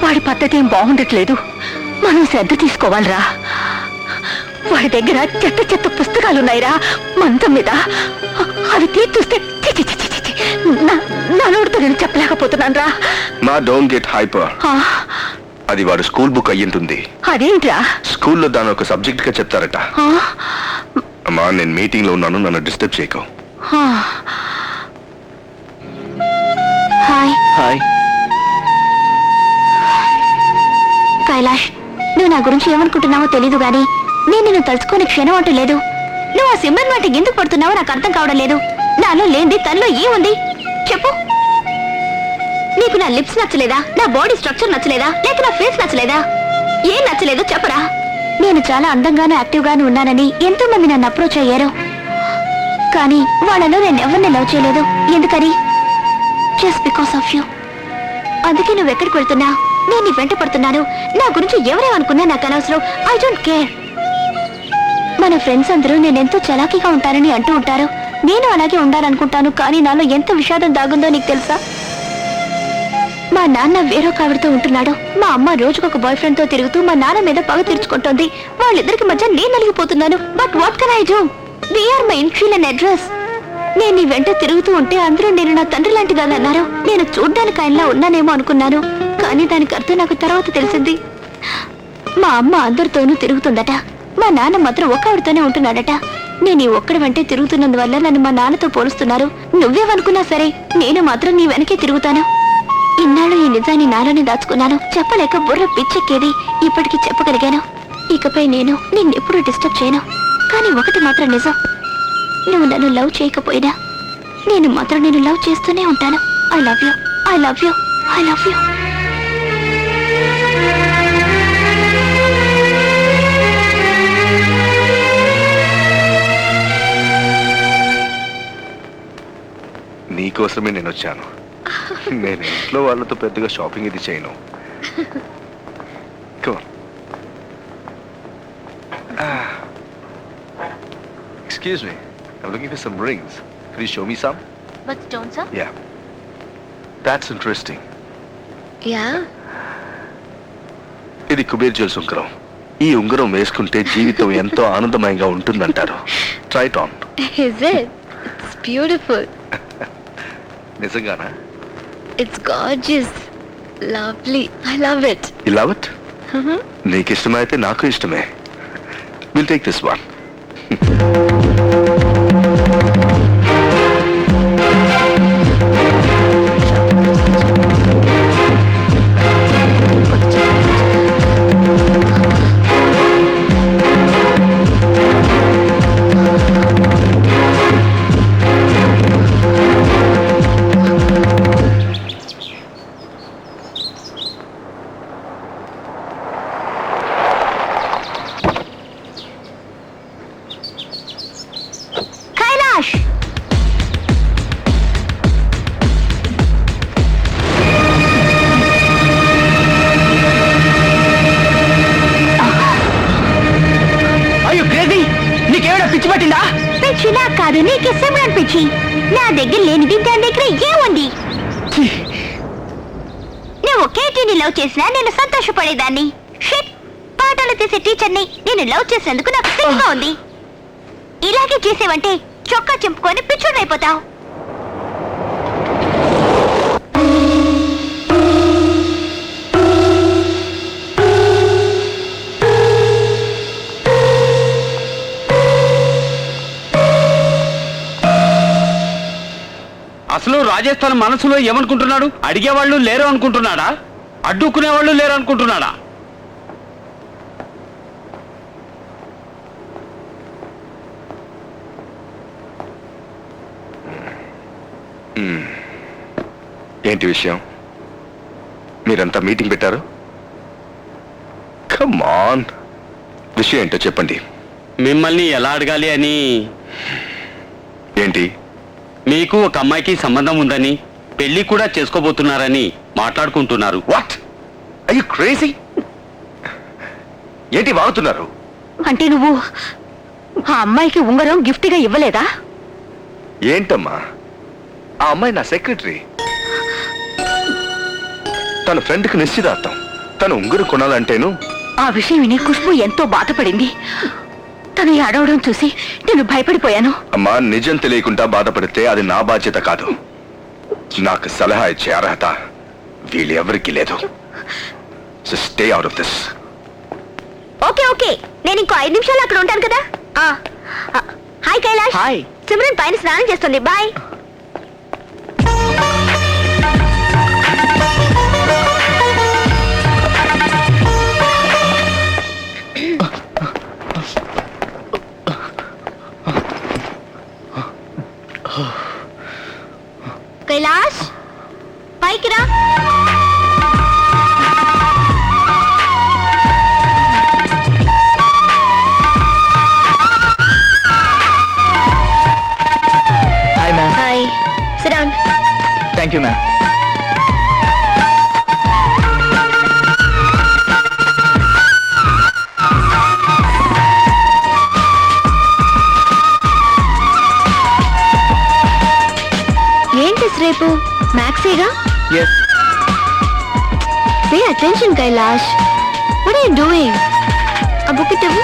వాడి పద్ధతి ఏం బాగుండట్లేదు. మనం శ్రద్ధ తీసుకోవాలిరా. వాడి దగ్గర చెత్త చెత్త పుస్తకాలున్నాయిరా మంచం మీద. అవి తీర్చూస్తే నా నోటితో నేను చెప్పలేకపోతున్నాను రా. మా డోంట్ గెట్ హైపర్. అది వాడు స్కూల్ బుక్ అయ్యింటుంది. అదేంట్రా? స్కూల్లో దాని ఒక సబ్జెక్ట్ గా చెప్తారట. అమ్మా నేను మీటింగ్ లో ఉన్నాను, నన్ను డిస్టర్బ్ చేయకు. హాయ్ హాయ్ కైలాష్, నువ్వు నా గురించి ఏమనుకుంటున్నావో తెలీదు గాని నేను నిన్ను తలుచుకునే క్షణం అంటూ లేదు. నువ్వు ఆ సింబల్ వాటికి ఎందుకు పడుతున్నావో నాకు అర్థం కావడం లేదు. నాలో లేనిది తనలో ఏముంది చెప్పు. నీకు నా లిప్స్ నచ్చలేదా, నా బాడీ స్ట్రక్చర్ నచ్చలేదా, లేక నా ఫేస్ నచ్చలేదా? ఏం నచ్చలేదో చెప్పరా. నేను చాలా అందంగాను యాక్టివ్ గాను ఉన్నానని ఎంతో మంది నన్ను అప్రోచ్ అయ్యారు. కానీ వాళ్ళలో నేను ఎవరిని లవ్ చేయలేదు. ఎందుకని? Just because of you. అందుకే నువ్వు ఎక్కడికి వెళ్తున్నా నేను నీ వెంట పడుతున్నాను. నా గురించి ఎవరేమనుకున్నా నాకు అనవసరం. I don't care. మన ఫ్రెండ్స్ అందరూ నేనెంతో చలాకీగా ఉంటానని అంటూ ఉంటారు. నేను అలాగే ఉండాలనుకుంటాను. కానీ నాలో ఎంత విషాదం దాగుందో నీకు తెలుసా? మా నాన్న వేరొక ఆవిడతో ఉంటున్నాడు. మా అమ్మ రోజుకొక బాయ్ ఫ్రెండ్ తో తిరుగుతూ మా నాన్న మీద పగ తీర్చుకుంటోంది. వాళ్ళిద్దరికి మధ్య నేను నలిగిపోతున్నాను. But what can I do? They are my initial and address. నేను నీ వెంట తిరుగుతూ ఉంటే అందరూ నేను నా తండ్రి లాంటి దాన్ని అన్నారు. నేను చూడ్డానికి ఆయనలా ఉన్నానేమో అనుకున్నాను. కానీ దానికి అర్థం నాకు తర్వాత తెలిసింది. మా అమ్మ అందరితోనూ తిరుగుతుందట. మా నాన్న మాత్రం ఒక్కడితోనే ఉంటున్నాడట. నేను ఈ ఒక్కడి వెంటే తిరుగుతున్నందువల్ల నన్ను మా నాన్నతో పోలుస్తున్నారు. నువ్వేమనుకున్నా సరే నేను మాత్రం నీ వెనకే తిరుగుతాను. ఇన్నాళ్ళు ఈ నిజాన్ని నాలోనే దాచుకున్నాను. చెప్పలేక బుర్ర పిచ్చెక్కేది. ఇప్పటికీ చెప్పగలిగాను. ఇకపై నేను నిన్నెప్పుడు డిస్టర్బ్ చేయను. కానీ ఒకటి మాత్రం నిజం, నువ్వు నన్ను లవ్ చేయకపోయినా నేను మాత్రం నేను లవ్ చేస్తూనే ఉంటాను. I love you, I love you, I love you. నీకోసమే నేను వచ్చాను. నేను ఇంట్లో వాళ్ళతో పెద్దగా షాపింగ్ ఇది చేయను. Excuse me, I'm looking for some rings. Could you show me some? But stones, sir? Yeah. That's interesting. Yeah. ఇది కుబేర్ జ్యువెల్స్ ఉంగరం. ఈ ఉంగరం వేసుకుంటే జీవితం ఎంతో ఆనందమయంగా ఉంటుందంటారు. Try it on. Is it? It's beautiful. నిజంగానా? It's gorgeous. Lovely. I love it. You love it? నీకు ఇష్టమైతే నాకు ఇష్టమే. We'll take this one. పిచ్చిలా కాదు, నీకు సిమ్రన్ పిచ్చి. నా దగ్గర లేనిది దాని దగ్గర ఏముంది? నువ్వు కేటీని లవ్ చేసినా నేను సంతోషపడేదాన్ని. షిట్, పాఠాలు తీసే టీచర్ని నేను లవ్ చేసినందుకు నాకు సిగ్గుగా ఉంది. ఇలాగే చేసేవంటే చొక్కా చింపుకొని పిచ్చోడైపోతావు. అసలు రాజస్థాన్ మనసులో ఏమనుకుంటున్నాడు? అడిగేవాళ్ళు లేరు అనుకుంటున్నాడా? అడ్డుకునేవాళ్ళు లేరు అనుకుంటున్నాడా? ఏంటి విషయం? మీరంతా మీటింగ్ పెట్టారు? కమ్ ఆన్, విషయం ఏంటో చెప్పండి. మిమ్మల్ని ఎలా అడగాలి అని. ఏంటి? మీకు ఒక అమ్మాయికి సంబంధం ఉందని, పెళ్లి కూడా చేసుకోబోతున్నారని మాట్లాడుకుంటున్నారు. వాట్? Are you crazy? ఏంటి వాగుతున్నారు? అంటే నువ్వు ఆ అమ్మాయికి ఉంగరం గిఫ్ట్గా ఇవ్వలేదా? ఏంటమ్మా, ఆ అమ్మాయి నా సెక్రటరీ. తన ఫ్రెండ్కి నిశ్చితార్థం. తను ఉంగరం కొనాలంటేను ఆ విషయం విని ఖుష్బు ఎంతో బాధపడింది. తను ఏడవడం చూసి నేను భయపడిపోయాను. అమ్మా, నిజం తెలియకుండా బాధపడితే అది నా బాధ్యత కాదు. నాకు సలహా ఇచ్చే అర్హత వీళ్ళెవరికి లేదు. So stay out of this. Okay okay, నేను ఇంకో 5 నిమిషాలు అక్కడ ఉంటాను కదా. హాయ్ కైలాష్. హాయ్. సిమ్రన్ పైన స్నానం చేస్తుంది. బాయ్. కైలాష్, పైకి రా. Hi, ma'am. Hi, sit down. Thank you, ma'am. ఏంటి రేపు మ్యాక్సీగా? Yes. Pay attention Kailash. What are you doing? ఆ బుక్ ఇవ్వు.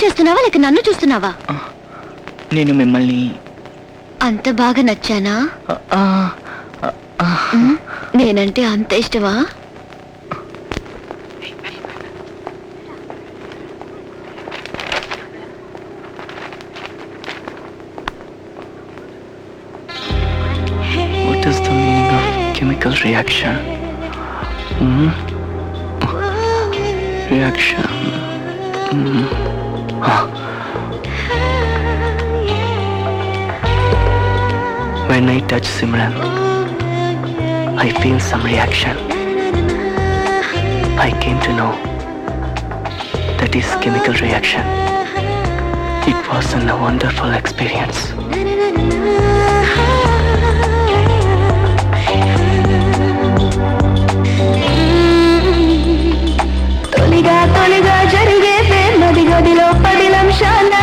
చూస్తున్నావా లేక నన్ను చూస్తున్నావా? నేను మిమ్మల్ని అంత బాగా నచ్చానా? నేనంటే అంత ఇష్టమా? What is the meaning of chemical reaction? Reaction. When I touch Simran, I feel some reaction. I came to know that is chemical reaction. It was a wonderful experience. తొలిగా తొలిగా జరిగే నది గదిలో 10 నిమిషాలు.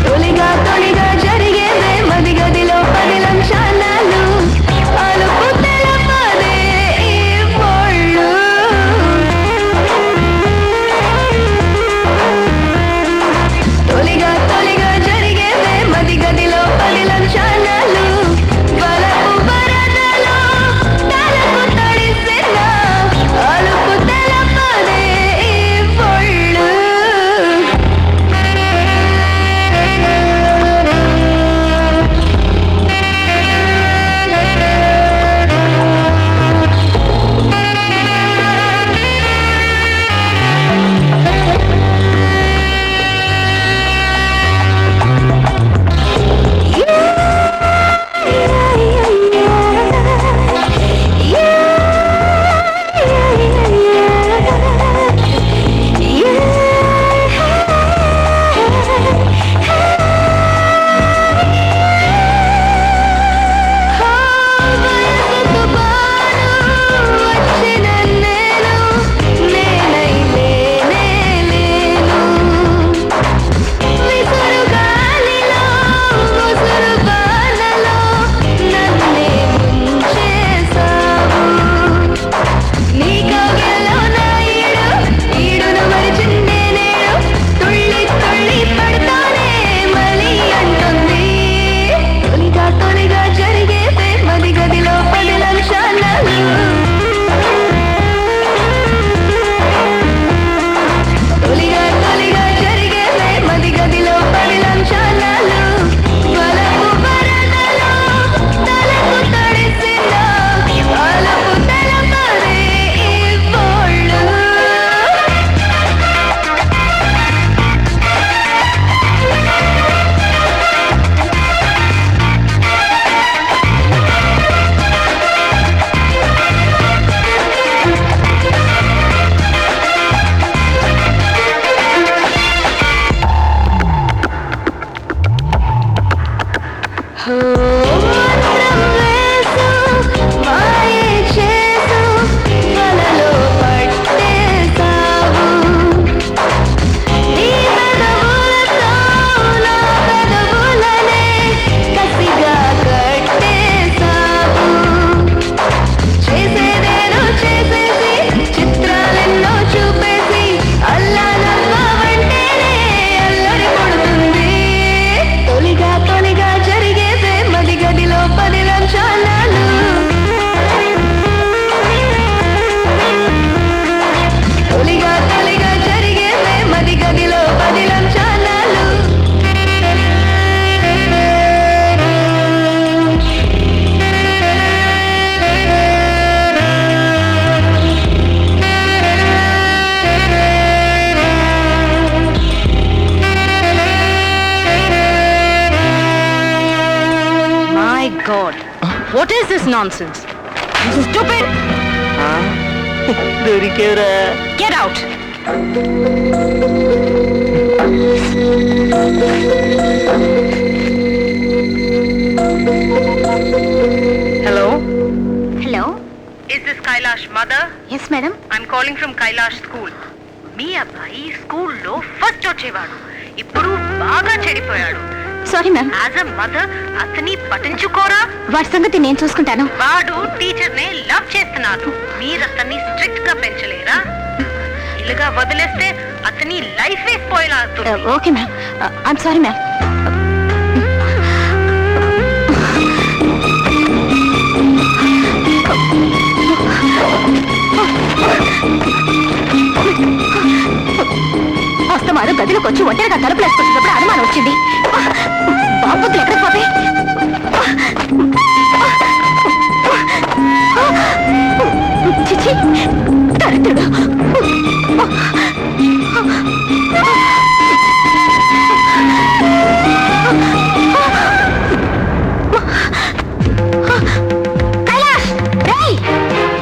తొలిగా తొలిగా జరిగే మది గదిలో 10 నిమిషాలు. అలుపు తెలపదే ఈ పొళ్ళు. God, what is this nonsense? This is stupid. దొరికేవరా. Get out. Hello. హలో Is this Kailash mother? Yes madam. I'm calling from Kailash school. మీ అబ్బాయి స్కూల్లో ఫస్ట్ వచ్చేవాడు. ఇప్పుడు బాగా చెడిపోయాడు. Sorry ma'am. As a mother అతని పట్టించుకోరా? వాటి సంగతి నేను చూసుకుంటాను. వాడు టీచర్ ని లవ్ చేస్తున్నాడు. మీరు అతన్ని స్ట్రిక్ట్ గా పెంచలేరా? ఇలాగా వదిలేస్తే అతని లైఫ్ స్పాయిల్ అవుతుంది. Okay ma'am. I'm sorry ma'am. అస్తమాను గదిలోకి వచ్చి ఒంటరిగా తలుపులు వేసుకొచ్చినప్పుడు అనుమానం వచ్చింది. బాబుతులు ఎక్కడ పోతే చిచి దరిద్రుడు. కైలాష్ రేయ్.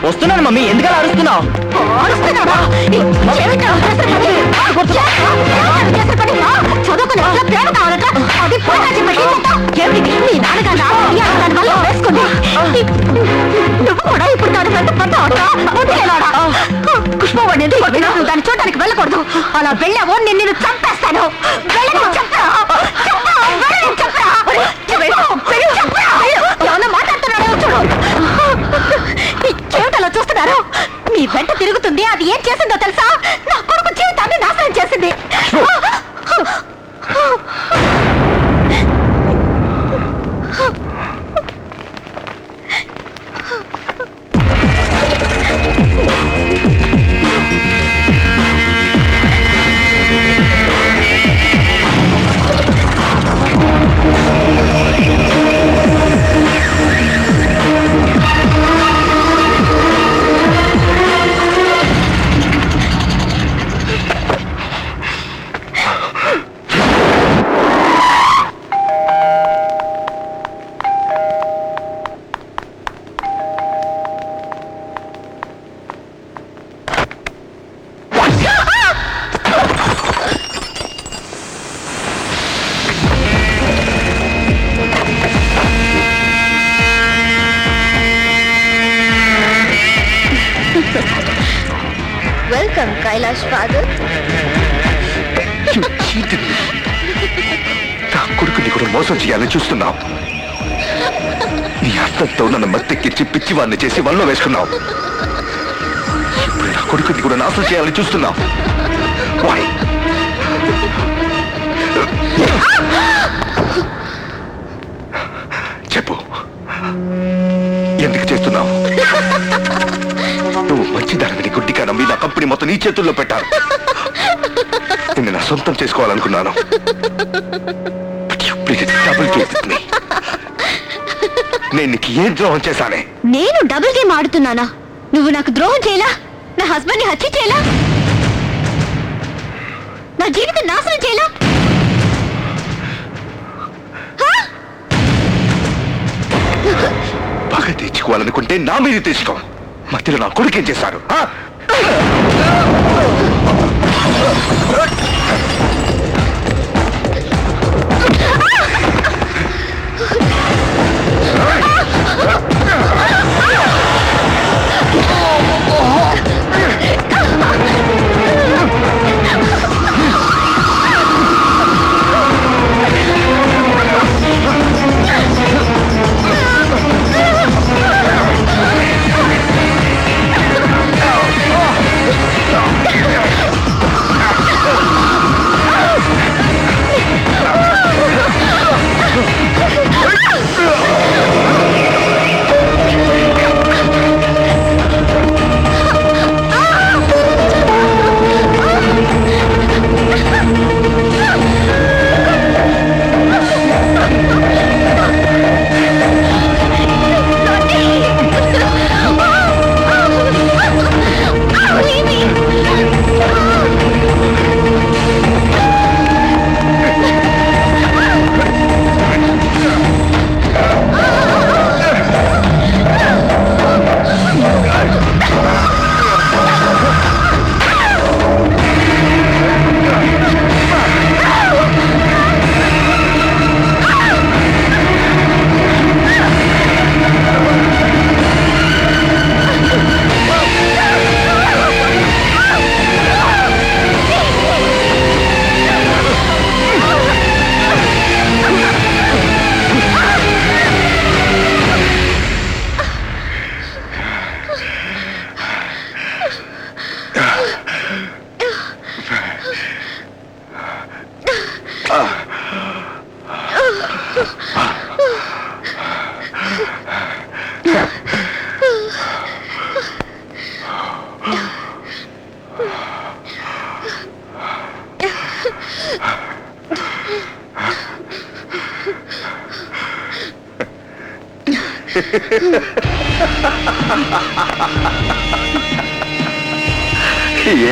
వస్తున్నాను మమ్మీ, ఎందుకలా అరుస్తున్నావు? అరుస్తున్నావా? చదువుకుని ప్రేమ కావాలట. అది నీ నాన్నగారు దాని వల్ల వేసుకుంది. నువ్వు కూడా ఇప్పుడు దాని వెంట పడ్డావా? పుష్పవాడిని దాన్ని చూడడానికి వెళ్ళకూడదు. అలా వెళ్ళావో నేను చంపేస్తాను. ఏమన్నా మాట్లాడుతున్నాడో చూడు. ఏమిటలా చూస్తున్నారు? మీ వెంట తిరుగుతుంది. అది ఏం చేసిందో తెలుసా? నా కొడుకు జీవితాన్ని నాశనం చేసింది. Welcome Kailash father. నా కొడుకుని కూడా మోసం చేయాలని చూస్తున్నావు. నీ అర్థంతో నన్ను మత్తెక్కించి పిచ్చివాడిని చేసి వల్లో వేసుకున్నావు. ఇప్పుడు నా కొడుకుని కూడా నాశనం చేయాలని చూస్తున్నావు. Why? చెప్పు, ఎందుకు చేస్తున్నావు? నువ్వు మంచిదానిని గుడ్డిగా నమ్మి నా కంపెనీ మొత్తం నీ చేతుల్లో పెట్టాను. నిన్ను నా సొంతం చేసుకోవాలనుకున్నాను. నేను నీకు ఏం ద్రోహం చేశానే? నేను డబుల్ గేమ్ ఆడుతున్నానా? నువ్వు నాకు ద్రోహం చేయలా? నా హస్బెండ్ ని హత్య చేయలా? నా జీవితం నాశనం చేయలా? పగ తీర్చుకోవాలనుకుంటే నా మీద తీసుకో. మధ్యలో నా కొడుకేం చేశారు?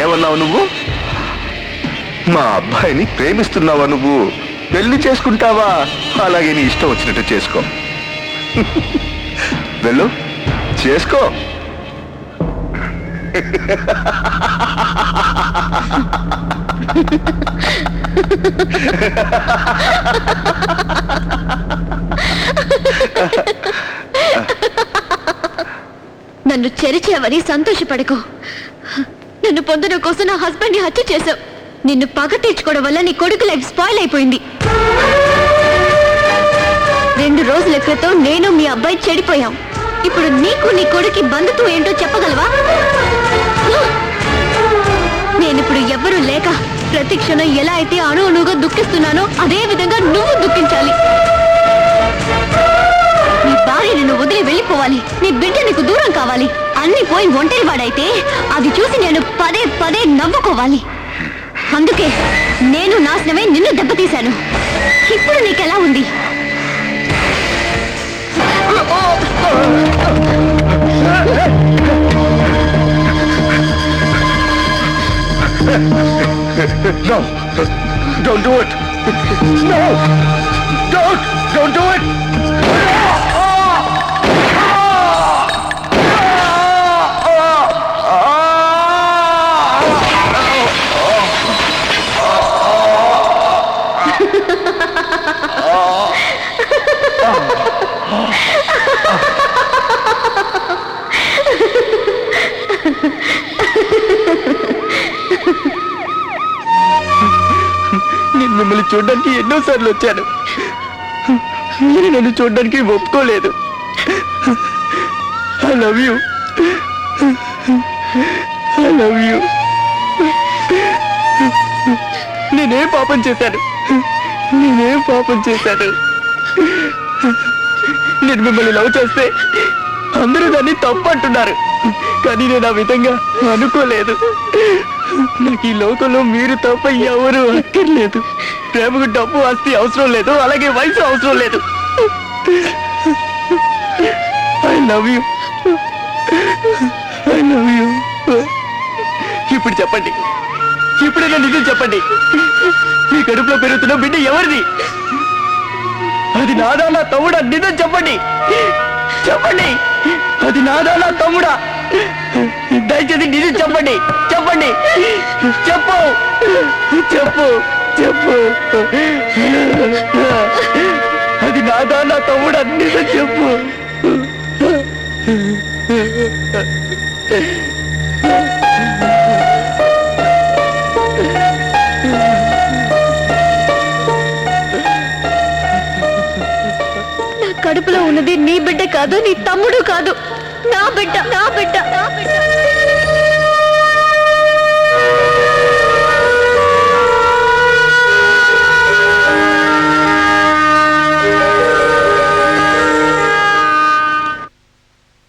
ఏమన్నావు నువ్వు? మా అబ్బాయిని ప్రేమిస్తున్నావా నువ్వు? పెళ్లి చేసుకుంటావా? అలాగే నీ ఇష్టం వచ్చినట్టు చేసుకో. వెళ్ళు, చేసుకో. నన్ను చెరిచేవని సంతోషపడకు. నన్ను పొందడం కోసం నా హస్బెండ్ ని హత్య చేశావు. నిన్ను పగ తీర్చుకోవడం వల్ల నీ కొడుకు లైఫ్ స్పాయిల్ అయిపోయింది. 2 రోజుల క్రితం నేను మీ అబ్బాయి చెడిపోయాం. ఇప్పుడు నీకు నీ కొడుకు బంధుత్వం ఏంటో చెప్పగలవా? నేనిప్పుడు ఎవ్వరూ లేక ప్రతి క్షణం ఎలా అయితే అణువుగా దుఃఖిస్తున్నానో అదే విధంగా నువ్వు దుఃఖించాలి. నీ భార్య నిన్ను వదిలి వెళ్ళిపోవాలి. నీ బిడ్డ నీకు దూరం కావాలి. అన్ని పోయి ఒంటరి వాడైతే అది చూసి నేను పదే పదే నవ్వుకోవాలి. అందుకే నేను నాశనమే నిన్ను దెబ్బతీశాను. ఇప్పుడు నీకెలా ఉంది? No, don't do it. No, don't do it. నేను మిమ్మల్ని చూడడానికి ఎన్నోసార్లు వచ్చాను. మీరు నన్ను చూడడానికి ఒప్పుకోలేదు. I love you. I love you. నేనేం పాపం చేశాను? నేను మిమ్మల్ని లవ్ చేస్తే అందరూ దాన్ని తప్పు అంటున్నారు. కానీ నేను ఆ విధంగా అనుకోలేదు. నాకు ఈ లోకంలో మీరు తప్ప ఎవరు అక్కర్లేదు. ప్రేమకు డబ్బు ఆస్తి అవసరం లేదు, అలాగే వయసు అవసరం లేదు. I love you. ఇప్పుడు చెప్పండి, ఇప్పుడైనా నిజం చెప్పండి. మీ కడుపులో పెరుగుతున్న బిడ్డ ఎవరిది? అది నాదా నా తమ్ముడా? నిజం చెప్పండి. అది నాదా నా తమ్ముడా? దయచేసి నిజం చెప్పండి. చెప్పు. అది నాదా నా తమ్ముడా? నిజం చెప్పు. నా కడుపులో ఉన్నది నీ బిడ్డ కాదు, నీ తమ్ముడు కాదు, నా బిడ్డ.